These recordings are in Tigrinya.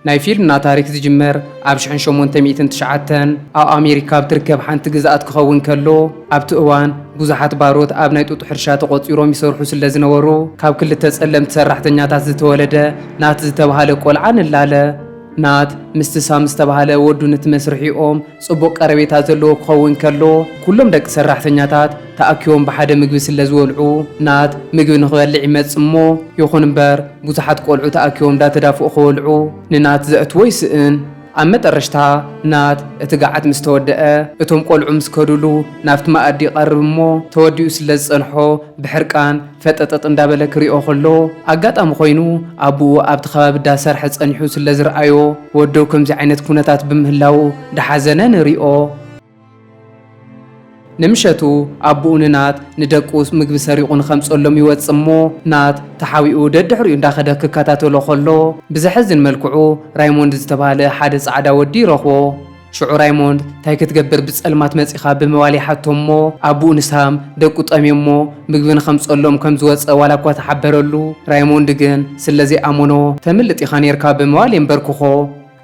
ናይ ፊልምና ታሪክ ዝጅመር ኣብ 1809 ኣብ ኣሜሪካ ብትርከብ ሓንቲ ግዛኣት ክኸውን ከሎ ኣብቲ እዋን ብዙሓት ባሮት ኣብ ናይ ጡጥ ሕርሻ ተቆፂሮም ይሰርሑ ስለ ዝነበሩ ካብ ክልተ ጸለምቲ ሰራሕተኛታት ዝተወለደ ናት ዝተባሃለ ቆልዓ ንላለ ናት ምስቲ ሳም ዝተባሃለ ወዱ ነቲ መስርሒኦም ጽቡቕ ቀረቤታ ዘለዎ ክኸውን ከሎ ኩሎም ደቂ ሰራሕተኛታት ተኣኪቦም ብሓደ ምግቢ ስለ ዝበልዑ ናት ምግቢ ንኽበልዕ ይመጽእ እሞ ይኹን እምበር ብዙሓት ቆልዑ ተኣኪቦም እንዳተዳፍኡ ክበልዑ ንናት ዘእትዎ ይስእን ኣብ መጨረሽታ ናት እቲ ገዓት ምስ ተወድአ እቶም ቆልዑ ምስ ከድሉ ናብቲ ማኣዲ ይቐርብ እሞ ተወዲኡ ስለ ዝጸንሖ ብሕርቃን ፈጠጠጥ እንዳበለ ክሪኦ ከሎ ኣጋጣሚ ኮይኑ ኣቡኡ ኣብቲ ከባቢ እንዳሰርሐ ጸኒሑ ስለ ዝረኣዮ ወዶ ከምዚ ዓይነት ኩነታት ብምህላው እንዳሓዘነ ንሪኦ ንምሸቱ ኣቡኡ ንናት ንደቁስ ምግቢ ሰሪቑ ንኸምፀሎም ይወፅእ እሞ ናት ተሓዊኡ ደድሕሪኡ እንዳኸደ ክከታተሎ ከሎ ብዘሕዝን መልክዑ ራይሞንድ ዝተባሃለ ሓደ ጻዕዳ ወዲ ይረኽቦ። ሽዑ ራይሞንድ እንታይ ክትገብር ብጸልማት መጺኻ ብምባል ይሓቶ እሞ ኣቡኡ ንሳም ደቁ ጠምዮ እሞ ምግቢ ንኸምፀሎም ከም ዝወፀ ዋላ እኳ ተሓበረሉ ራይሞንድ ግን ስለዘይኣመኖ ተምልጥ ኢኻ ነርካ ብምባል የንበርክኾ።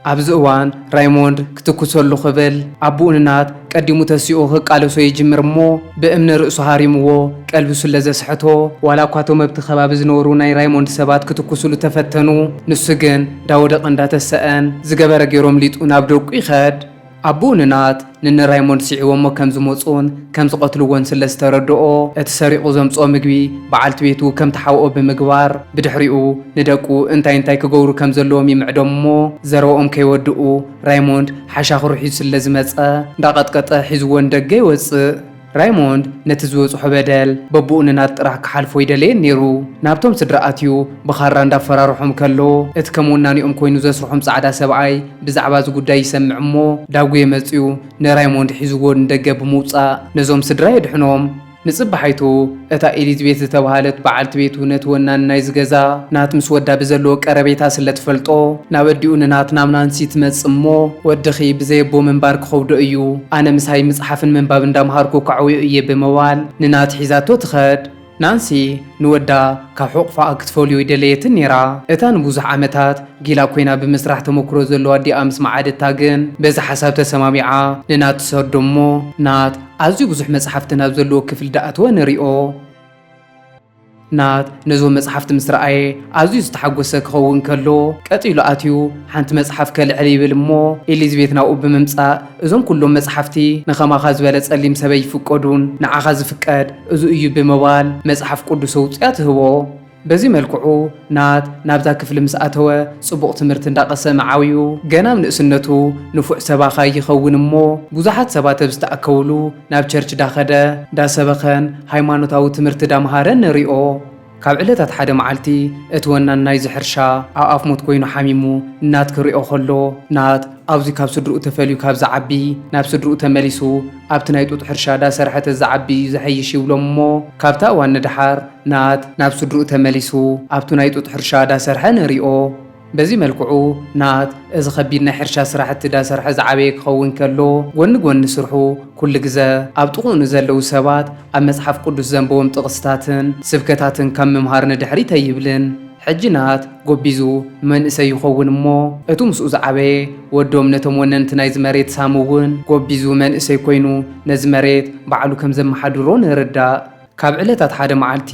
ኣብዚ እዋን ራይሞንድ ክትኩሰሉ ክብል ኣቡኡ ንናት ቀዲሙ ተሲኡ ክቃለሶ ይጅምር እሞ ብእምኒ ርእሱ ሃሪምዎ ቀልቢ ስለ ዘስሕቶ ዋላ እኳ እቶም ኣብቲ ከባቢ ዝነበሩ ናይ ራይሞንድ ሰባት ክትኩስሉ ተፈተኑ ንሱ ግን እንዳወደቐ እንዳተሰአን ዝገበረ ገይሮም ሊጡ ናብ ደቁ ይኸድ። ኣቡኡ ንናት ንራይሞንድ ሲዒዎሞ ከም ዝመፁን ከም ዝቐትልዎን ስለ ዝተረድኦ እቲ ሰሪቑ ዘምፅኦ ምግቢ በዓልቲ ቤቱ ከም ተሓውኦ ብምግባር ብድሕሪኡ ንደቁ እንታይ ክገብሩ ከም ዘለዎም ይምዕዶም እሞ ዘረብኦም ከይወድኡ ራይሞንድ ሓሻኽ ሩሒቱ ስለ ዝመፀ እንዳቐጥቀጠ ሒዝዎ ንደገ ይወፅእ። ራይሞንድ ነቲ ዝበፅሖ በደል በቡኡ ንናት ጥራሕ ክሓልፎ ይደለየን ነይሩ። ናብቶም ስድራኣትዩ ብኻራ እንዳፈራርሖም ከሎ እቲ ከም ወናኒኦም ኮይኑ ዘስርሖም ጻዕዳ ሰብኣይ ብዛዕባ እዚ ጉዳይ ይሰምዕ እሞ ዳጉየ መፅኡ ንራይሞንድ ሒዝዎ ንደገ ብምውፃእ ነዞም ስድራ የድሕኖም። ንጽባሓይቱ እታ ኤሊዝቤት ዝተባሃለት በዓልቲ ቤቱ ነቲ ወናን ናይ ዝገዛ ናት ምስ ወዳ ብዘለዎ ቀረቤታ ስለ ትፈልጦ ናብ ኣዲኡ ንናት ናብ ናንሲ ትመጽእ እሞ ወድኺ ብዘየቦ ምንባር ክኸውዶ እዩ ኣነ ምሳይ መጽሓፍን ምንባብ እንዳምሃርኩ ካዕውዩ እየ ብምባል ንናት ሒዛቶ ትኸድ። ናንሲ ንወዳ ካብ ሕቑፋ ክትፈልዮ ይደለየትን ነይራ። እታ ንብዙሕ ዓመታት ጊላ ኮይና ብምስራሕ ተመክሮ ዘለዋ ዲኣ ምስ መዓደታ ግን በዚ ሓሳብ ተሰማሚዓ ንናት ትሰርዶ እሞ ናት ኣዝዩ ብዙሕ መጽሓፍቲ ናብ ዘለዎ ክፍሊ ዳኣትወ ንሪኦ። ናት ነዞም መጽሓፍቲ ምስ ረኣየ ኣዝዩ ዝተሓጎሰ ክኸውን ከሎ ቀጢሉ ኣትዩ ሓንቲ መጽሓፍ ከልዕል ይብል እሞ ኤሊዝቤት ናብኡ ብምምጻእ እዞም ኩሎም መጽሓፍቲ ንኸማኻ ዝበለ ጸሊም ሰበይ ይፍቀዱን ንዓኻ ዝፍቀድ እዚ እዩ ብምባል መጽሓፍ ቅዱስ ውፅያ ትህቦ። በዚ መልክዑ ናት ናብዛ ክፍሊ ምስ ኣተወ ጽቡቕ ትምህርቲ እንዳቐሰመ ዓብዩ ገና ንእስነቱ ንፉዕ ሰባኻ ይኸውን እሞ ብዙሓት ሰባት ኣብ ዝተኣከውሉ ናብ ቸርች ዳኸደ ዳሰበኸን ሃይማኖታዊ ትምህርቲ ዳምሃረን ንሪኦ። ካብ ዕለታት ሓደ መዓልቲ እቲ ወናን ናይ ዝሕርሻ ኣብ ኣፍ ሞት ኮይኑ ሓሚሙ ናት ክሪኦ ከሎ ናት ኣብዚ ካብ ስድርኡ ተፈልዩ ካብ ዝዓቢ ናብ ስድርኡ ተመሊሱ ኣብቲ ናይ ጡጥ ሕርሻ ዳሰርሐተ ዝዓቢ ዝሐይሽ ይብሎም እሞ ካብታ እዋን ንድሓር ናት ናብ ስድርኡ ተመሊሱ ኣብቲ ናይ ጡጥ ሕርሻ ዳሰርሐ ንሪኦ። በዚ መልክዑ ናት እዚ ከቢድ ናይ ሕርሻ ስራሕቲ ዳሰርሐ ዝዓበየ ክኸውን ከሎ ጎኒ ጎኒ ስርሑ ኩሉ ግዜ ኣብ ጥቕኡ ንዘለዉ ሰባት ኣብ መጽሓፍ ቅዱስ ዘንበቦም ጥቕስታትን ስብከታትን ካብ ምምሃር ንድሕሪት ኣይብልን። ሕጂ ናት ጎቢዙ መንእሰይ ይኸውን እሞ እቱ ምስኡ ዝዓበየ ወዶም ነቶም ወነንቲ ናይዚ መሬት ሳሙ እውን ጎቢዙ መንእሰይ ኮይኑ ነዚ መሬት ባዕሉ ከም ዘመሓድሮ ንርዳእ። ካብ ዕለታት ሓደ መዓልቲ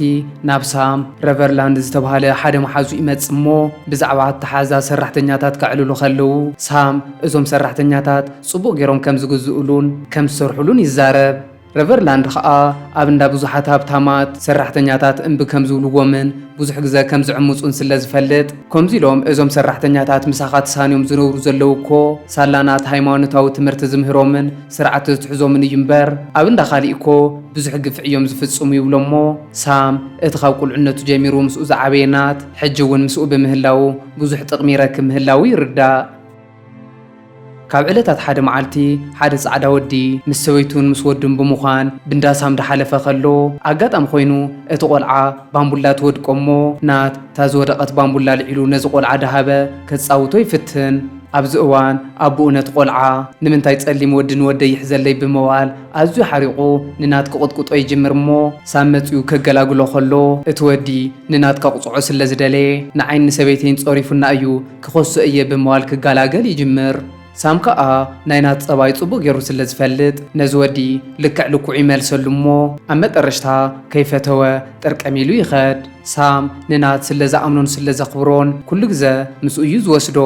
ናብ ሳም ረቨርላንድ ዝተባሃለ ሓደ መሓዙ ይመጽእ እሞ ብዛዕባ እተሓዛ ሰራሕተኛታት ክዕልሉ ከለዉ ሳም እዞም ሰራሕተኛታት ጽቡቕ ገይሮም ከም ዝግዝኡሉን ከም ዝሰርሑሉን ይዛረብ። ረቨርላንድ ከዓ ኣብ እንዳ ብዙሓት ሃብታማት ሰራሕተኛታት እምቢ ከም ዝብልዎምን ብዙሕ ግዜ ከም ዝዕምፁን ስለ ዝፈልጥ ከምዚ ኢሎም እዞም ሰራሕተኛታት ምሳኻ ተሳንዮም ዝነብሩ ዘለዉ እኮ ሳላናት ሃይማኖታዊ ትምህርቲ ዝምህሮምን ስርዓት ዝትሕዞምን እዩ እምበር ኣብ እንዳ ካሊእ እኮ ብዙሕ ግፍዕ እዮም ዝፍጽሙ ይብሎ እሞ ሳም እቲ ካብ ቁልዕነቱ ጀሚሩ ምስኡ ዝዓበየ ናት ሕጂ እውን ምስኡ ብምህላው ብዙሕ ጥቕሚ ይረክብ ምህላው ይርዳእ። ካብ ዕለታት ሓደ መዓልቲ ሓደ ጻዕዳ ወዲ ምስ ሰበይቱን ምስ ወዱን ብምዃን ብንዳሳም ዳሓለፈ ከሎ ኣጋጣሚ ኮይኑ እቲ ቆልዓ ባምቡላ ትወድቆ እሞ ናት እታ ዝወደቐት ባምቡላ ልዒሉ ነዚ ቆልዓ ዳሃበ ከጻውቶ ይፍትን። ኣብዚ እዋን ኣቦኡ ነቲ ቆልዓ ንምንታይ ጸሊም ወድን ወደይ ይሕዘለይ ብምባል ኣዝዩ ሓሪቑ ንናት ክቕጥቅጦ ይጅምር እሞ ሳም መጺኡ ከገላግሎ ከሎ እቲ ወዲ ንናት ከቕጽዖ ስለ ዝደለየ ንዓይኒ ሰበይተይን ጸሪፉና እዩ ክኸሶ እየ ብምባል ክጋላገል ይጅምር። ሳም ከዓ ናይ ናት ጸባይ ጽቡቕ ገይሩ ስለ ዝፈልጥ ነዚ ወዲ ልክዕ ልኩዕ ይመልሰሉ እሞ ኣብ መጠረሽታ ከይፈተወ ጠርቀሚሉ ይኸድ። ሳም ንናት ስለ ዝኣምኖን ስለ ዘኽብሮን ኩሉ ግዜ ምስኡ እዩ ዝወስዶ።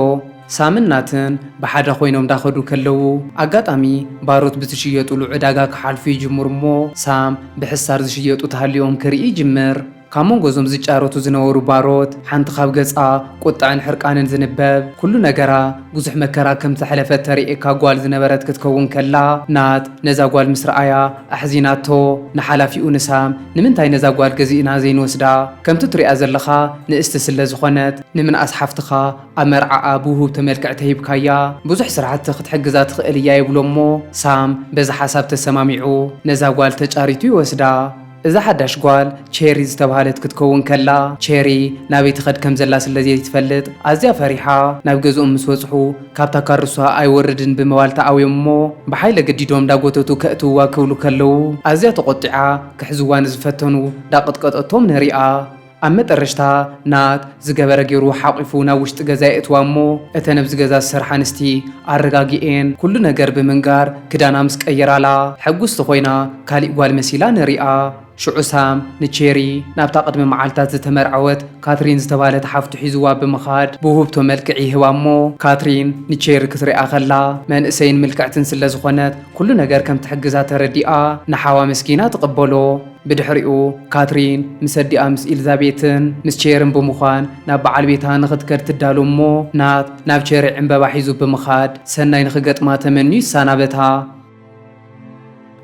ሳምን ናትን ብሓደ ኮይኖም እንዳኸዱ ከለዉ ኣጋጣሚ ባሮት ብትሽየጡሉ ዕዳጋ ክሓልፉ ይጅምሩ እሞ ሳም ብሕሳር ዝሽየጡ ተሃልዮም ክርኢ ይጅምር። ካብ መንጎዞም ዝጫረቱ ዝነበሩ ባሮት ሓንቲ ካብ ገጻ ቁጣዕን ሕርቃንን ዝንበብ ኩሉ ነገራ ብዙሕ መከራ ከም ዘሕለፈት ተርእካ ጓል ዝነበረት ክትከውን ከላ ናት ነዛ ጓል ምስ ረኣያ ኣሕዚናቶ ንሓላፊኡ ንሳም ንምንታይ ነዛ ጓል ገዚእና ዘይንወስዳ ከምቲ ትሪኣ ዘለኻ ንእስቲ ስለ ዝኾነት ንምንኣስ ሓፍትኻ ኣብ መርዓኣ ብውህብ ተመልክዕ ተሂብካያ ብዙሕ ስራሕቲ ክትሕግዛ ትኽእል እያ ይብሎ እሞ ሳም በዚ ሓሳብ ተሰማሚዑ ነዛ ጓል ተጫሪቱ ይወስዳ። እዛ ሓዳሽ ጓል ቼሪ ዝተባሃለት ክትከውን ከላ ቼሪ ናበይ ትኸድ ከም ዘላ ስለዘይ ትፈልጥ ኣዝያ ፈሪሓ ናብ ገዝኦም ምስ ወጽሑ ካብታ ካርሷ ኣይወርድን ብምባል ተኣውዮም እሞ ብሓይለ ገዲዶም ዳጎተቱ ከእትውዋ ክብሉ ከለዉ ኣዝያ ተቆጢዓ ክሕዝዋ ንዝፈተኑ ዳቅጥቀጠቶም ነሪኣ። ኣብ መጠረሽታ ናት ዝገበረ ገይሩ ሓቂፉ ናብ ውሽጢ ገዛ የእትዋ እሞ እተን ኣብዚ ገዛ ዝሰርሓ ኣንስቲ ኣረጋጊአን ኩሉ ነገር ብምንጋር ክዳና ምስ ቀየራላ ሕጉስቲ ኮይና ካሊእ ጓል መሲላ ነሪኣ። ሽዑ ሳም ንቼሪ ናብታ ቅድሚ መዓልታት ዝተመርዓወት ካትሪን ዝተባሃለት ሓፍቱ ሒዝዋ ብምኻድ ብውህብቶ መልክዕ ይህባ እሞ ካትሪን ንቼሪ ክትሪኣ ከላ መንእሰይን ምልክዕትን ስለ ዝኾነት ኩሉ ነገር ከም ትሕግዛ ተረዲኣ ንሓዋ መስኪና ትቕበሎ። ብድሕሪኡ ካትሪን ምስ ኣዲኣ ምስ ኤልዛቤትን ምስ ቼርን ብምዃን ናብ በዓል ቤታ ንኽትከድ ትዳሉ እሞ ናት ናብ ቼሪ ዕምበባ ሒዙ ብምኻድ ሰናይ ንኽገጥማ ተመንዩ ይሳናበታ።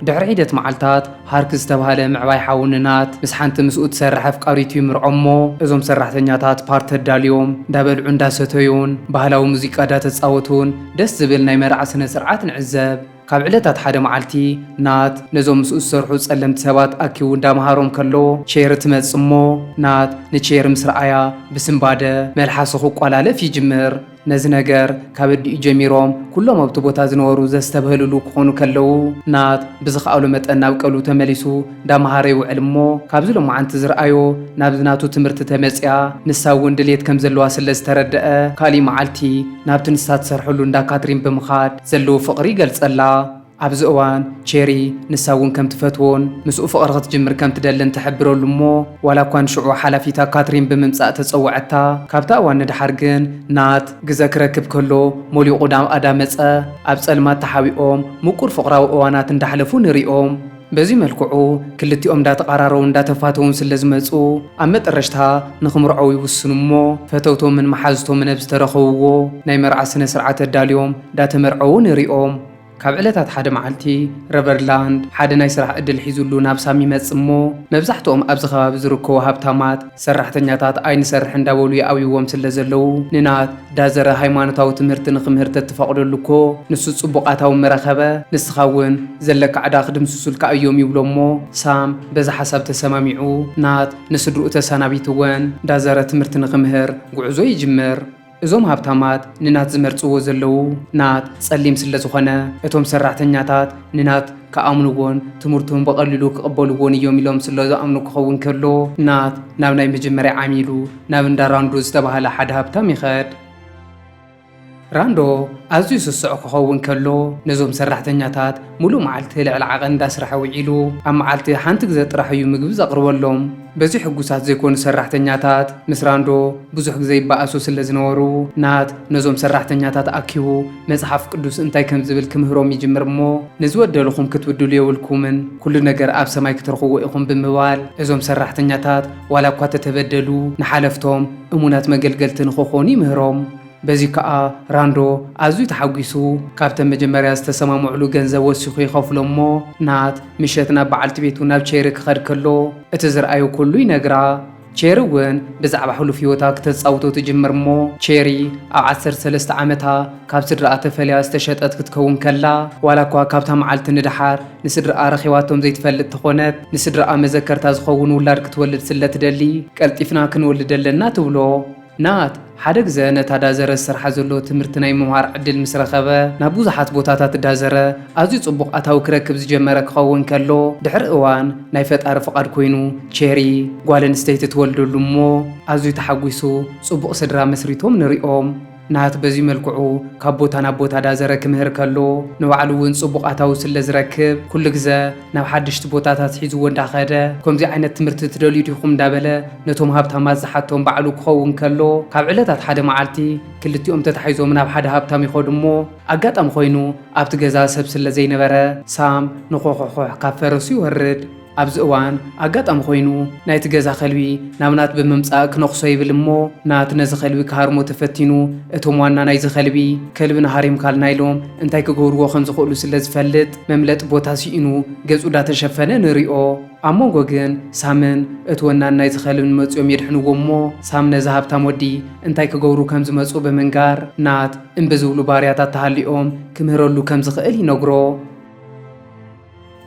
ድሕሪ ዒደት መዓልታት ሃርክ ዝተባሃለ ምዕባይ ሓውን ናት ምስ ሓንቲ ምስኡ ትሰርሕ ኣፍቃሪቱ ይምርዖ እሞ እዞም ሰራሕተኛታት ፓርቲ ተዳልዮም እንዳበልዑ እንዳሰተዩን ባህላዊ ሙዚቃ እንዳተፃወቱን ደስ ዝብል ናይ መርዓ ስነ ስርዓት ንዕዘብ። ካብ ዕለታት ሓደ መዓልቲ ናት ነዞም ምስኡ ዝሰርሑ ጸለምቲ ሰባት ኣኪቡ እንዳመሃሮም ከሎ ቼሪ ትመጽእ እሞ ናት ንቼሪ ምስ ረኣያ ብስምባደ መልሓሱ ክቋላለፍ ይጅምር። ነዚ ነገር ካብ እዲኡ ጀሚሮም ኩሎም ኣብቲ ቦታ ዝነበሩ ዘስተብህልሉ ክኾኑ ከለዉ ናት ብዝኸኣሉ መጠን ናብ ቀሉ ተመሊሱ እንዳመሃረ ይውዕል እሞ ካብዚ ሎማዓንቲ ዝረኣዮ ናብዚ ናቱ ትምህርቲ ተመፅያ ንሳ እውን ድሌት ከም ዘለዋ ስለ ዝተረድአ ካሊእ መዓልቲ ናብቲ ንሳ ትሰርሐሉ እንዳ ካትሪን ብምኻድ ዘለዉ ፍቕሪ ይገልጸላ። ኣብዚ እዋን ቼሪ ንሳ እውን ከም ትፈትዎን ምስኡ ፍቕሪ ክትጅምር ከም ትደልን ተሕብረሉ እሞ ዋላ እኳ ንሽዑ ሓላፊታ ካትሪን ብምምጻእ ተፀውዐታ ካብታ እዋን ንድሓር ግን ናት ግዘ ክረክብ ከሎ ሞሊቑ ዳመፀ ኣብ ጸልማት ተሓቢኦም ምቁር ፍቕራዊ እዋናት እንዳሕለፉ ንሪኦም። በዚ መልክዑ ክልቲኦም እንዳተቀራረቡ እንዳተፋተውን ስለ ዝመጹ ኣብ መጠረሽታ ንኽምርዐው ይውስኑ እሞ ፈተውቶምን መሓዝቶምን ኣብ ዝተረኸብዎ ናይ መርዓ ስነ ስርዓት ኣዳልዮም እንዳተመርዐው ንሪኦም። ካብ ዕለታት ሓደ መዓልቲ ረቨርላንድ ሓደ ናይ ስራሕ ዕድል ሒዙሉ ናብ ሳም ይመጽእ እሞ መብዛሕትኦም ኣብዚ ከባቢ ዝርከቡ ሃብታማት ሰራሕተኛታት ኣይንሰርሕ እንዳበሉ ይኣውይዎም ስለ ዘለዉ ንናት ዳዘረ ሃይማኖታዊ ትምህርቲ ንኽምህርቲ እትፈቕደሉ እኮ ንሱ ጽቡቓታዊ መረኸበ ንስኻ እውን ዘለካ ዕዳ ክድምስሱልካ እዮም ይብሎ እሞ ሳም በዛ ሓሳብ ተሰማሚዑ ናት ንስድርኡ ተሰናቢትወን ዳዘረ ትምህርቲ ንኽምህር ጉዕዞ ይጅምር። እዞም ሃብታማት ንናት ዝመርጽዎ ዘለዉ ናት ጸሊም ስለ ዝኾነ እቶም ሰራሕተኛታት ንናት ከኣምንዎን ትምህርቱን በቐሊሉ ክቕበልዎን እዮም ኢሎም ስለ ዝኣምኑ ክኸውን ከሎ ናት ናብ ናይ መጀመርያ ዓሚሉ ናብ እንዳ ራንዶ ዝተባሃለ ሓደ ሃብታም ይኸድ። ራንዶ ኣዝዩ ስስዑ ክኸውን ከሎ ነዞም ሰራሕተኛታት ሙሉእ መዓልቲ ልዕሊ ዓቐን እንዳስራሕ ውዒሉ ኣብ መዓልቲ ሓንቲ ግዜ ጥራሕ እዩ ምግቢ ዘቕርበሎም። በዚ ሕጉሳት ዘይኮኑ ሰራሕተኛታት ምስ ራንዶ ብዙሕ ግዜ ይበኣሱ ስለ ዝነበሩ ናት ነዞም ሰራሕተኛታት ኣኪቡ መጽሓፍ ቅዱስ እንታይ ከም ዝብል ክምህሮም ይጅምር እሞ ንዝወደልኹም ክትውድሉ የብልኩምን ኩሉ ነገር ኣብ ሰማይ ክትረኽቦ ኢኹም ብምባል እዞም ሰራሕተኛታት ዋላ እኳ ተተበደሉ ንሓለፍቶም እሙናት መገልገልቲ ንኽኾኑ ይምህሮም። በዚ ከዓ ራንዶ ኣዝዩ ተሓጒሱ ካብተን መጀመርያ ዝተሰማምዕሉ ገንዘብ ወሲኹ ይኸፍሎ እሞ ናት ምሸት ናብ በዓልቲ ቤቱ ናብ ቼሪ ክኸድ ከሎ እቲ ዝረኣዩ ኩሉ ይነግራ። ቼሪ እውን ብዛዕባ ሕሉፍ ሂወታ ክተፃውቶ ትጅምር እሞ ቼሪ ኣብ 13 ዓመታ ካብ ስድራኣ ተፈልያ ዝተሸጠት ክትከውን ከላ ዋላ እኳ ካብታ መዓልቲ ንድሓር ንስድራኣ ረኺባቶም ዘይትፈልጥ ተኾነት ንስድራኣ መዘከርታ ዝኸውን ውላድ ክትወልድ ስለ ትደሊ ቀልጢፍና ክንወልድ ኣለና ትብሎ። ናት ሓደ ግዜ ነታ ዳዘረ ዝሰርሓ ዘሎ ትምህርቲ ናይ ምምሃር ዕድል ምስ ረኸበ ናብ ብዙሓት ቦታታት ዳዘረ ኣዝዩ ጽቡቕ ኣታዊ ክረክብ ዝጀመረ ክኸውን ከሎ ድሕሪ እዋን ናይ ፈጣሪ ፍቓድ ኮይኑ ቼሪ ጓል ኣንስተይቲ ትወልደሉ እሞ ኣዝዩ ተሓጒሱ ጽቡቕ ስድራ መስሪቶም ንሪኦም ናት በዚ መልክዑ ካብ ቦታ ናብ ቦታ ዳዘረ ክምህር ከሎ ንባዕሉ እውን ጽቡቕ ኣታዊ ስለ ዝረክብ ኩሉ ግዜ ናብ ሓድሽቲ ቦታታት ሒዝዎ እንዳኸደ ከምዚ ዓይነት ትምህርቲ ትደልዩ ዲኹም እንዳበለ ነቶም ሃብታማት ዝሓቶም ባዕሉ ክኸውን ከሎ ካብ ዕለታት ሓደ መዓልቲ ክልቲኦም ተታሒዞም ናብ ሓደ ሃብታም ይኸዱ እሞ ኣጋጣሚ ኮይኑ ኣብቲ ገዛ ሰብ ስለ ዘይነበረ ሳም ንኾኾሕ ካብ ፈረሱ ይወርድ ኣብዚ እዋን ኣጋጣሚ ኮይኑ ናይቲ ገዛ ኸልቢ ናብ ናት ብምምጻእ ክነኽሶ ይብል እሞ ናት ነዚ ኸልቢ ክሃርሞ ተፈቲኑ እቶም ዋና ናይዚ ኸልቢ ከልቢ ንሃሪም ካልና ኢሎም እንታይ ክገብርዎ ከም ዝኽእሉ ስለ ዝፈልጥ መምለጢ ቦታ ሲኢኑ ገጹ ዳተሸፈነ ንሪኦ ኣብ መንጎ ግን ሳምን እቲ ወናን ናይዚ ኸልቢ ንመፂኦም የድሕንዎ እሞ ሳም ነዚ ሃብታም ወዲ እንታይ ክገብሩ ከም ዝመፁ ብምንጋር ናት እምብዝብሉ ባርያታት ተሃሊኦም ክምህረሉ ከም ዝኽእል ይነግሮ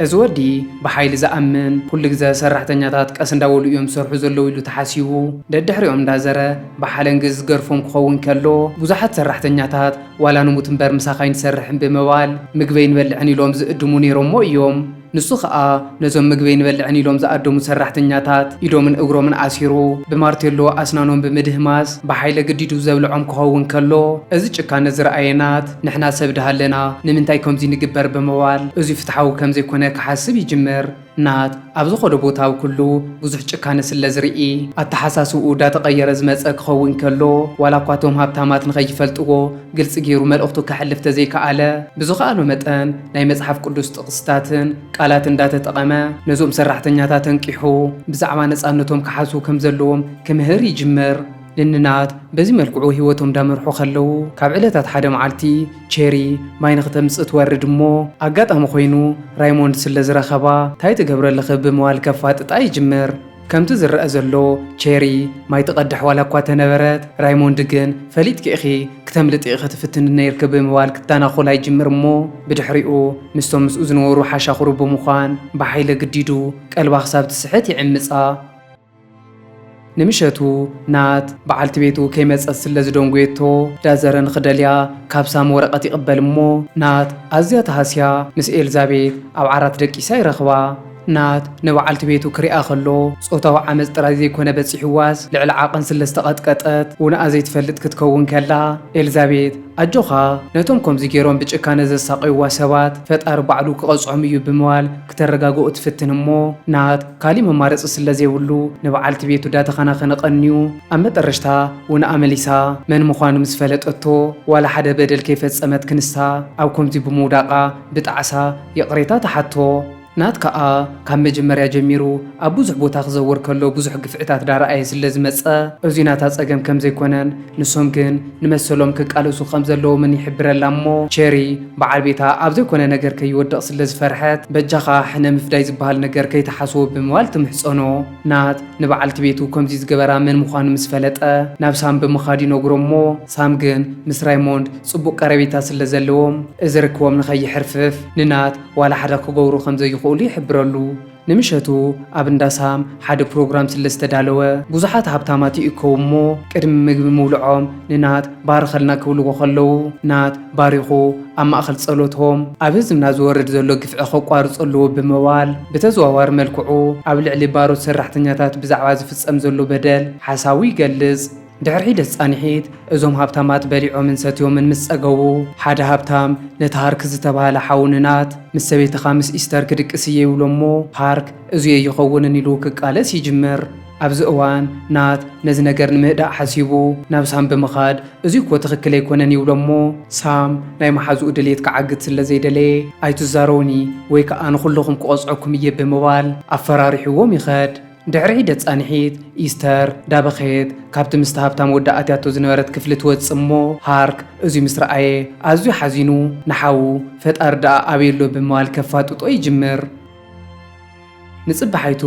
እዚ ወዲ ብሓይሊ ዝኣምን ኩሉ ግዜ ሰራሕተኛታት ቀስ እንዳበሉ እዮም ዝሰርሑ ዘለዉ ኢሉ ተሓሲቡ ደድሕሪኦም እንዳዘረ ብሓለንጊ ዝገርፎም ክኸውን ከሎ ብዙሓት ሰራሕተኛታት ዋላ ንሙት እምበር ምሳኻ ይንሰርሕን ብምባል ምግበይ ንበልዕን ኢሎም ዝእድሙ ነይሮሞ እዮም ንሱ ከዓ ነዞም ምግበይ ንበልዕን ኢሎም ዝኣደሙ ሰራሕተኛታት ኢዶምን እግሮምን ኣሲሩ ብማርቴሎ ኣስናኖም ብምድህማስ ብሓይለ ግዲዱ ዘብልዖም ክኸውን ከሎ እዚ ጭካነ ዝረኣየናት ንሕና ሰብ ድሃለና ንምንታይ ከምዚ ንግበር ብምባል እዙይ ፍትሓዊ ከም ዘይኮነ ክሓስብ ይጅምር ናት ኣብ ዝኸዶ ቦታ ኩሉ ብዙሕ ጭካነ ስለ ዝርኢ ኣተሓሳስብኡ ዳተቐየረ ዝመፀ ክኸውን ከሎ ዋላ እኳ እቶም ሃብታማት ንኸይፈልጥዎ ግልፂ ገይሩ መልእኽቱ ከሕልፍ ተዘይከኣለ ብዝኸኣሎ መጠን ናይ መጽሓፍ ቅዱስ ጥቕስታትን ቃላት እንዳተጠቐመ ነዞም ሰራሕተኛታት እንቂሑ ብዛዕባ ነፃነቶም ክሓስቡ ከም ዘለዎም ክምህር ይጅምር ንናት በዚ መልክዑ ህይወቶም እንዳመርሑ ከለው ካብ ዕለታት ሓደ መዓልቲ ቼሪ ማይ ንኽተምፅእ ትወርድ እሞ ኣጋጣሚ ኮይኑ ራይሞንድ ስለ ዝረኸባ እንታይ ትገብረለኺ ብምባል ከፋጥጣ ይጅምር ከምቲ ዝረአ ዘሎ ቼሪ ማይ ትቐድሕ ዋላ እኳ ተነበረት ራይሞንድ ግን ፈሊጥ ክእኺ ክተምልጥ ኢኺ ትፍትን ነይርክብ ብምባል ክተናኾላ ይጅምር እሞ ብድሕሪኡ ምስቶም ምስኡ ዝነበሩ ሓሻኽሩ ብምዃን ብሓይለ ግዲዱ ቀልባ ክሳብ ትስሕት ይዕምፃ ንምሸቱ ናት በዓልቲ ቤቱ ከይመፀት ስለ ዝደንጎየቶ ዳዘረ ንኽደልያ ካብ ሳም ወረቐት ይቕበል እሞ ናት ኣዝያ ተሃስያ ምስ ኤልዛቤት ኣብ ዓራት ደቂሳ ይረኽባ ናት ንበዓልቲ ቤቱ ክሪኣ ከሎ ጾታዊ ዓመፅ ጥራይ ዘይኮነ በፂሕዋስ ልዕሊ ዓቐን ስለ ዝተቐጥቀጠት ውንኣ ዘይትፈልጥ ክትከውን ከላ ኤልዛቤት ኣጆኻ ነቶም ከምዚ ገይሮም ብጭካነ ዘሳቀይዋ ሰባት ፈጣሪ ባዕሉ ክቐፅዖም እዩ ብምባል ክተረጋግኦ ትፍትን እሞ ናት ካሊእ መማረፂ ስለ ዘይብሉ ንበዓልቲ ቤቱ ዳተኸናኸነ ቀንዩ ኣብ መጠረሽታ ውንኣ መሊሳ መን ምዃኑ ምስ ፈለጠቶ ዋላ ሓደ በደል ከይፈፀመት ክንሳ ኣብ ከምዚ ብምውዳቓ ብጣዕሳ የቕሬታ ተሓቶ ናት ከዓ ካብ መጀመርያ ጀሚሩ ኣብ ብዙሕ ቦታ ክዘውር ከሎ ብዙሕ ግፍዕታት ዳረኣየ ስለ ዝመፀ እዙይ ናታ ፀገም ከም ዘይኮነን ንሶም ግን ንመሰሎም ክቃልሱ ከም ዘለዎምን ይሕብረላ እሞ ቼሪ በዓል ቤታ ኣብ ዘይኮነ ነገር ከይወድቕ ስለ ዝፈርሐት በጃኻ ሕነ ምፍዳይ ዝበሃል ነገር ከይተሓስቦ ብምባል ትምሕፀኖ ናት ንበዓልቲ ቤቱ ከምዚ ዝገበራ መን ምዃኑ ምስ ፈለጠ ናብ ሳም ብምኻድ ይነግሮ እሞ ሳም ግን ምስ ራይሞንድ ፅቡቕ ቀረቤታ ስለ ዘለዎም እዚ ርክቦም ንኸይሕርፍፍ ንናት ዋላ ሓደ ክገብሩ ከምዘይ ቁሊ ይሕብረሉ ንምሸቱ ኣብ እንዳሳም ሓደ ፕሮግራም ስለ ዝተዳለወ ብዙሓት ሃብታማት ይእከቡ እሞ ቅድሚ ምግቢ ምውልዖም ንናት ባርኸልና ክብልዎ ከለው ናት ባሪኹ ኣብ ማእኸል ጸሎቶም ኣብ ህዝብና ዝወርድ ዘሎ ግፍዒ ከቋርፅ ኣለዎ ብምባል ብተዘዋዋሪ መልክዑ ኣብ ልዕሊ ባሮት ሰራሕተኛታት ብዛዕባ ዝፍፀም ዘሎ በደል ሓሳቡ ይገልጽ ድሕሪ ሒደት ጻኒሒት እዞም ሃብታማት በሊዖምን ሰትዮምን ምስ ጸገቡ ሓደ ሃብታም ነቲ ሃርክ ዝተባሃለ ሓውንናት ምስ ሰበይትኻ ምስ ኢስተር ክድቅስ እየ ይብሎ እሞ ሃርክ እዙየ ይኸውንን ኢሉ ክቃለስ ይጅምር ኣብዚ እዋን ናት ነዚ ነገር ንምህዳእ ሓሲቡ ናብ ሳም ብምኻድ እዙይ እኮ ትኽክል ኣይኮነን ይብሎ እሞ ሳም ናይ መሓዝኡ ድሌት ክዓግድ ስለ ዘይደለየ ኣይትዛረውኒ ወይ ከዓ ንኹልኹም ክቆፅዐኩም እየ ብምባል ኣፈራሪሕዎም ይኸድ ድሕሪ ሒደት ጻኒሒት ኢስተር ዳበኸት ካብቲ ምስቲ ሃብታም ወዲ ኣትያቶ ዝነበረት ክፍሊ ትወፅእ እሞ ሃርክ እዙይ ምስ ረኣየ ኣዝዩ ሓዚኑ ንሓዉ ፈጣሪ ደኣ ኣበየሎ ብምባል ከፋጥጦ ይጅምር ንጽባሓይቱ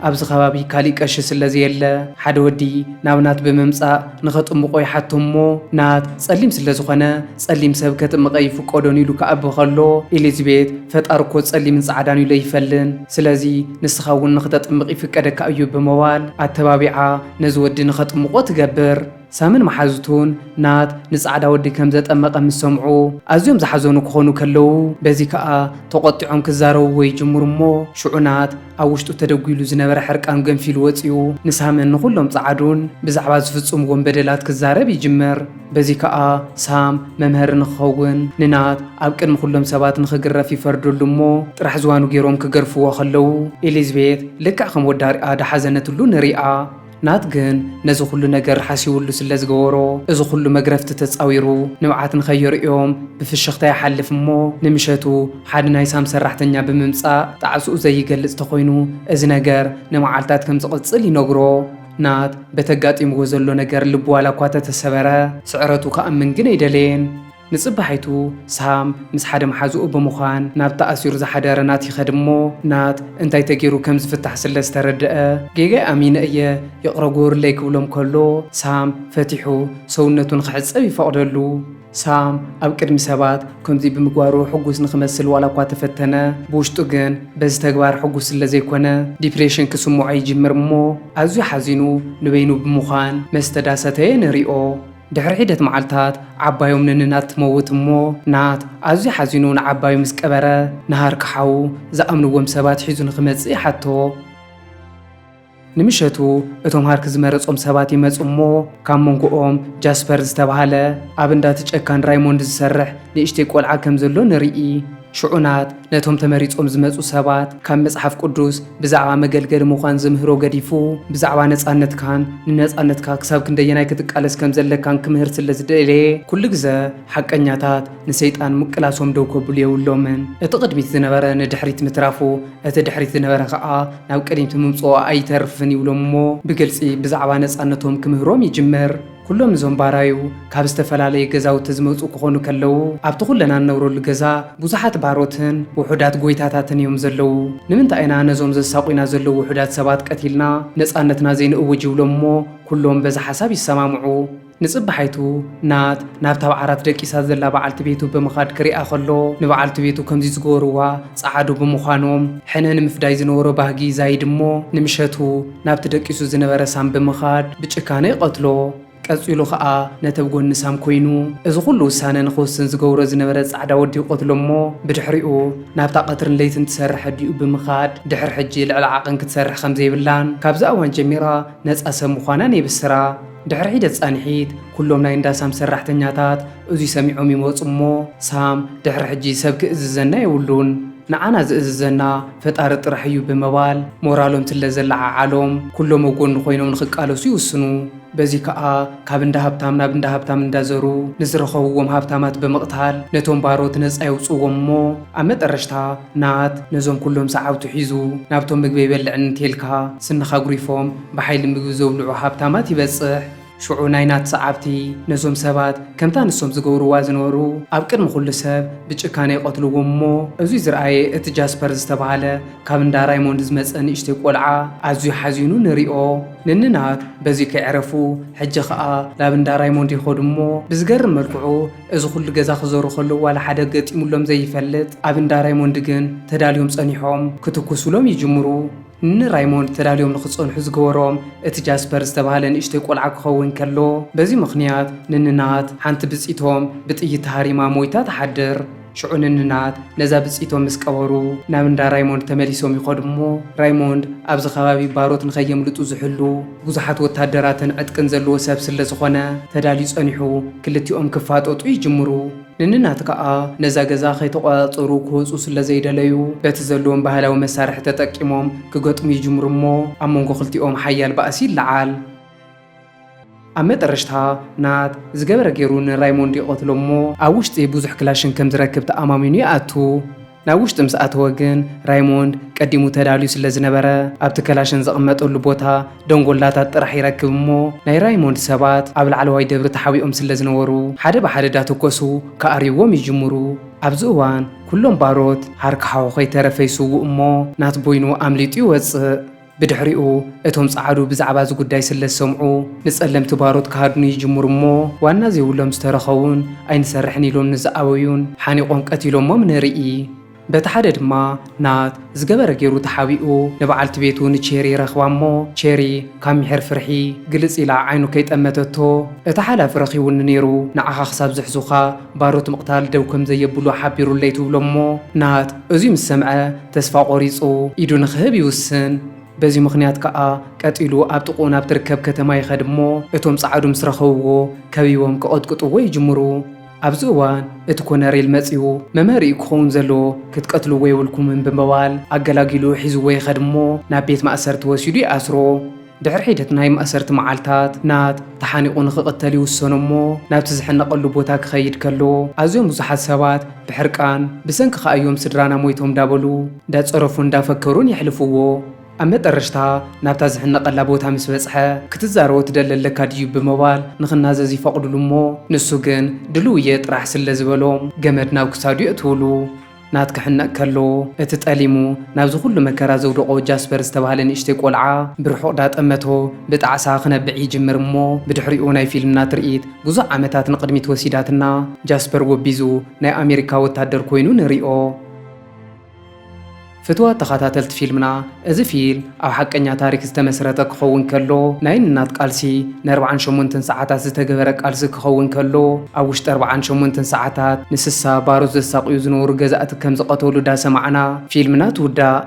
ኣብዚ ከባቢ ካሊእ ቀሺ ስለ ዘየለ ሓደ ወዲ ናብ ናት ብምምጻእ ንኸጥምቆ ይሓቶ እሞ ናት ጸሊም ስለ ዝኾነ ጸሊም ሰብ ከጥምቀ ይፍቀዶን ኢሉ ከኣቢ ከሎ ኤሊዝቤት ፈጣሪ እኮ ጸሊምን ጻዕዳን ኢሉ ይፈልን ስለዚ ንስኻ እውን ንኽተጥምቕ ይፍቀደካ እዩ ብምባል ኣተባቢዓ ነዚ ወዲ ንኸጥምቆ ትገብር ሳምን መሓዙቱን ናት ንጻዕዳ ወዲ ከም ዘጠመቐ ምስ ሰምዑ ኣዝዮም ዝሓዘኑ ክኾኑ ከለዉ በዚ ከዓ ተቆጢዖም ክዛረቡ ወይ ጅምሩ እሞ ሽዑ ናት ኣብ ውሽጡ ተደጒሉ ዝነበረ ሕርቃን ገንፊሉ ወፂኡ ንሳምን ንኹሎም ጻዓዱን ብዛዕባ ዝፍጽምዎም በደላት ክዛረብ ይጅምር። በዚ ከዓ ሳም መምህር ንኽኸውን ንናት ኣብ ቅድሚ ኩሎም ሰባት ንኽግረፍ ይፈርደሉ እሞ ጥራሕ ዝዋኑ ገይሮም ክገርፍዎ ከለዉ ኤሊዝቤት ልክዕ ከም ወዳ ሪኣ ዳሓዘነትሉ ንሪኣ። ናት ግን ነዚ ኩሉ ነገር ሓሲቡሉ ስለ ዝገበሮ እዚ ኩሉ መግረፍቲ ተጻዊሩ ንብዓት ንኸየርእዮም ብፍሽኽታ ይሓልፍ እሞ ንምሸቱ ሓደ ናይ ሳም ሰራሕተኛ ብምምጻእ ጣዕስኡ ዘይገልጽ ተኾይኑ እዚ ነገር ንመዓልታት ከም ዝቕጽል ይነግሮ። ናት በተጋጢምዎ ዘሎ ነገር ልቡ ዋላ እኳ ተተሰበረ ስዕረቱ ከኣምን ግን ኣይደለየን። ንጽባሒቱ ሳም ምስ ሓደ መሓዝኡ ብምዃን ናብ ተኣሲሩ ዝሓደረ ናት ይኸድ እሞ ናት እንታይ ተገይሩ ከም ዝፍታሕ ስለ ዝተረድአ ጌጋይ ኣሚነ እየ ይቕረጎርለይ ክብሎም ከሎ ሳም ፈቲሑ ሰውነቱ ንኽሕፀብ ይፈቕደሉ። ሳም ኣብ ቅድሚ ሰባት ከምዚ ብምግባሩ ሕጉስ ንኽመስል ዋላ እኳ ተፈተነ ብውሽጡ ግን በዚ ተግባር ሕጉስ ስለ ዘይኮነ ዲፕሬሽን ክስምዖ ይጅምር እሞ ኣዝዩ ሓዚኑ ንበይኑ ብምዃን መስተዳሰተየ ንሪኦ። ድሕሪ ሒደት መዓልታት ዓባዮም ንናት ትመውት እሞ ናት ኣዝዩ ሓዚኑ ንዓባዩ ምስ ቀበረ ነሃር ክሓው ዝኣምንዎም ሰባት ሒዙ ንኽመጽእ ይሓቶ። ንምሸቱ እቶም ሃርክ ዝመረጾም ሰባት ይመጹ እሞ ካብ መንጎኦም ጃስፐር ዝተባሃለ ኣብ እንዳተጨካን ራይሞንድ ዝሰርሕ ንእሽተይ ቆልዓ ከም ዘሎ ንርኢ። ሽዑናት ነቶም ተመሪጾም ዝመጹ ሰባት ካብ መጽሓፍ ቅዱስ ብዛዕባ መገልገሊ ምዃን ዝምህሮ ገዲፉ ብዛዕባ ነጻነትካን ንነጻነትካ ክሳብ ክንደየናይ ክትቃለስ ከም ዘለካን ክምህር ስለ ዝደለየ ኩሉ ግዜ ሓቀኛታት ንሰይጣን ምቅላሶም ደው ከብሉ የብሎምን። እቲ ቅድሚት ዝነበረ ንድሕሪት ምትራፉ እቲ ድሕሪት ዝነበረ ከዓ ናብ ቅድሚት ምምጽኦ ኣይተርፍን ይብሎም እሞ ብግልጺ ብዛዕባ ነጻነቶም ክምህሮም ይጅምር። ኩሎም እዞም ባራዩ ካብ ዝተፈላለየ ገዛውቲ ዝመፁ ክኾኑ ከለዉ ኣብቲ ኩለና ንነብረሉ ገዛ ብዙሓት ባሮትን ውሑዳት ጎይታታትን እዮም ዘለዉ። ንምንታይ ኢና ነዞም ዘሳቑና ዘለዉ ውሑዳት ሰባት ቀቲልና ነፃነትና ዘይንእውጅ ይብሎም እሞ ኩሎም በዛ ሓሳብ ይሰማምዑ። ንጽባሒቱ ናት ናብታ ዓራት ደቂሳ ዘላ በዓልቲ ቤቱ ብምኻድ ክሪኣ ከሎ ንበዓልቲ ቤቱ ከምዚ ዝገበርዋ ጻዓዱ ብምዃኖም ሕነ ንምፍዳይ ዝነበሮ ባህጊ ዛይድ እሞ ንምሸቱ ናብቲ ደቂሱ ዝነበረ ሳም ብምኻድ ብጭካነ ይቐትሎ። ቀፂሉ ከዓ ነተብጎኒ ሳም ኮይኑ እዚ ኩሉ ውሳነ ንኽወስን ዝገብሮ ዝነበረ ጻዕዳ ወዲ ይቆትሎ እሞ ብድሕሪኡ ናብታ ቀትርን ለይትን ትሰርሕ ዲኡ ብምኻድ ድሕሪ ሕጂ ልዕሊ ዓቕን ክትሰርሕ ከም ዘይብላን ካብዚ እዋን ጀሚራ ነፃ ሰብ ምዃናን የብስራ። ድሕሪ ሒደት ጻንሒት ኩሎም ናይ እንዳ ሳም ሰራሕተኛታት እዙይ ሰሚዖም ይመፁ እሞ ሳም ድሕሪ ሕጂ ሰብ ክእዝዘና የብሉን ንዓና ዝእዝዘና ፈጣሪ ጥራሕ እዩ ብምባል ሞራሎም ስለ ዘለዓዓሎም ኩሎም ጎኑ ኮይኖም ንኽቃለሱ ይውስኑ። በዚ ከዓ ካብ እንዳ ሃብታም ናብ እንዳ ሃብታም እንዳዘሩ ንዝረኸብዎም ሃብታማት ብምቕታል ነቶም ባሮት ነፃ የውፅዎም እሞ ኣብ መጠረሽታ ናት ነዞም ኩሎም ሰዓብቱ ሒዙ ናብቶም ምግቢ ይበልዕን እንቴልካ ስንኻ ጉሪፎም ብሓይሊ ምግቢ ዘብልዑ ሃብታማት ይበጽሕ። ሽዑ ናይ ናት ሰዓብቲ ነዞም ሰባት ከምታ ንሶም ዝገብርዋ ዝነበሩ ኣብ ቅድሚ ኩሉ ሰብ ብጭካነ ይቐትልዎም እሞ እዙይ ዝረኣየ እቲ ጃስፐር ዝተባሃለ ካብ እንዳ ራይሞንድ ዝመፀ ንእሽተይ ቆልዓ ኣዝዩ ሓዚኑ ንሪኦ። ንንናት በዚ ከይዕረፉ ሕጂ ከዓ ናብ እንዳ ራይሞንድ ይኸዱ እሞ ብዝገርም መልክዑ እዚ ኩሉ ገዛ ክዘሩ ከለዉ ዋላ ሓደ ገጢሙሎም ዘይፈልጥ ኣብ እንዳ ራይሞንድ ግን ተዳልዮም ጸኒሖም ክትኩስሎም ይጅምሩ። ንራይሞንድ ተዳልዮም ንኽጸንሑ ዝገበሮም እቲ ጃስፐር ዝተባሃለ ንእሽተይ ቆልዓ ክኸውን ከሎ በዚ ምኽንያት ንንናት ሓንቲ ብፂቶም ብጥይት ሃሪማ ሞይታ ተሓድር። ሽዑ ንንናት ነዛ ብፂቶም ምስ ቀበሩ ናብ እንዳ ራይሞንድ ተመሊሶም ይኸዱ እሞ ራይሞንድ ኣብዚ ከባቢ ባሮት ንኸየምልጡ ዝሕሉ ብዙሓት ወታደራትን ዕጥቅን ዘለዎ ሰብ ስለ ዝኾነ ተዳልዩ ጸኒሑ ክልቲኦም ክፋጠጡ ይጅምሩ። ንንናት ከዓ ነዛ ገዛ ከይተቆፃፀሩ ክወፁ ስለ ዘይደለዩ በቲ ዘለዎም ባህላዊ መሳርሒ ተጠቂሞም ክገጥሙ ይጅምሩ እሞ ኣብ መንጎ ክልቲኦም ሓያል ባእሲ ይለዓል። ኣብ መጠረሽታ ናት ዝገበረ ገይሩ ንራይሞንድ ይቐትሎ እሞ ኣብ ውሽጢ ብዙሕ ክላሽን ከም ዝረክብ ተኣማሚኑ ይኣቱ። ናብ ውሽጢ ምስ ኣተወ ግን ራይሞንድ ቀዲሙ ተዳልዩ ስለ ዝነበረ ኣብቲ ክላሽን ዘቕመጠሉ ቦታ ደንጎላታት ጥራሕ ይረክብ እሞ ናይ ራይሞንድ ሰባት ኣብ ላዕለዋይ ደብሪ ተሓቢኦም ስለ ዝነበሩ ሓደ ብሓደ ዳተኮሱ ከኣርይዎም ይጅምሩ። ኣብዚ እዋን ኩሎም ባሮት ሃርክሓው ከይተረፈ ይስውኡ እሞ ናት ቦይኑ ኣምሊጡ ይወፅእ። ብድሕሪኡ እቶም ጻዓዱ ብዛዕባ እዚ ጉዳይ ስለ ዝሰምዑ ንጸለምቲ ባሮት ክሃድኑ ይጅምሩ እሞ ዋና ዘይብሎም ዝተረኸቡን ኣይንሰርሕን ኢሎም ንዝኣበዩን ሓኒቖም ቀቲሎሞም ንርኢ። በቲ ሓደ ድማ ናት ዝገበረ ገይሩ ተሓቢኡ ንበዓልቲ ቤቱ ንቼሪ ረኽባ እሞ ቼሪ ካብ ምሕር ፍርሒ ግልጽ ኢላ ዓይኑ ከይጠመተቶ እቲ ሓላፊ ረኺቡኒ ነይሩ ንዓኻ ክሳብ ዝሕዙኻ ባሮት ምቕታል ደው ከም ዘየብሉ ሓቢሩለይ ትብሎ እሞ ናት እዙይ ምስ ሰምዐ ተስፋ ቆሪጹ ኢዱ ንክህብ ይውስን። በዚ ምኽንያት ከዓ ቀጢሉ ኣብ ጥቑኡ ናብ ትርከብ ከተማ ይኸድ እሞ እቶም ጻዕዱ ምስ ረኸብዎ ከቢቦም ክቐጥቅጥዎ ይጅምሩ። ኣብዚ እዋን እቲ ኮነሬል መጺኡ መምርኡ ክኸውን ዘሎ ክትቀትልዎ የብልኩምን ብምባል ኣገላጊሉ ሒዝዎ ይኸድ እሞ ናብ ቤት ማእሰርቲ ወሲዱ ይኣስሮ። ድሕሪ ሒደት ናይ ማእሰርቲ መዓልታት ናት ተሓኒቑ ንኽቕተል ይውሰኖ እሞ ናብቲ ዝሕነቐሉ ቦታ ክኸይድ ከሎ ኣዝዮም ብዙሓት ሰባት ብሕርቃን ብሰንኪ ከዓ እዮም ስድራና ሞይቶም እንዳበሉ እንዳፀረፉ እንዳፈከሩን የሕልፍዎ። ኣብ መጠረሽታ ናብታ ዝሕነቐላ ቦታ ምስ በጽሐ ክትዛረቦ ትደለለካ ድዩ ብምባል ንኽናዘዝ ይፈቕድሉ እሞ ንሱ ግን ድልው እየ ጥራሕ ስለ ዝበሎም ገመድ ናብ ክሳዱ የእትውሉ። ናት ክሕነቕ ከሎ እቲ ጠሊሙ ናብዚ ኩሉ መከራ ዘውድቆ ጃስፐር ዝተባሃለ ንእሽተይ ቆልዓ ብርሑቕ ዳጠመቶ ብጣዕሳ ክነብዕ ይጅምር እሞ ብድሕሪኡ ናይ ፊልምና ትርኢት ብዙሕ ዓመታት ንቅድሚት ወሲዳትና ጃስፐር ወቢዙ ናይ ኣሜሪካ ወታደር ኮይኑ ንሪኦ። ፍትዋት ተኸታተልቲ ፊልምና እዚ ፊልም ኣብ ሓቀኛ ታሪክ ዝተመስረተ ክኸውን ከሎ ናይ እናት ቃልሲ ን48 ሰዓታት ዝተገበረ ቃልሲ ክኸውን ከሎ ኣብ ውሽጢ 48 ሰዓታት ንስሳ ባሮት ዘሳቕዩ ዝነበሩ ገዛእቲ ከም ዝቐተሉ ዳሰማዕና ፊልምና ትውዳእ።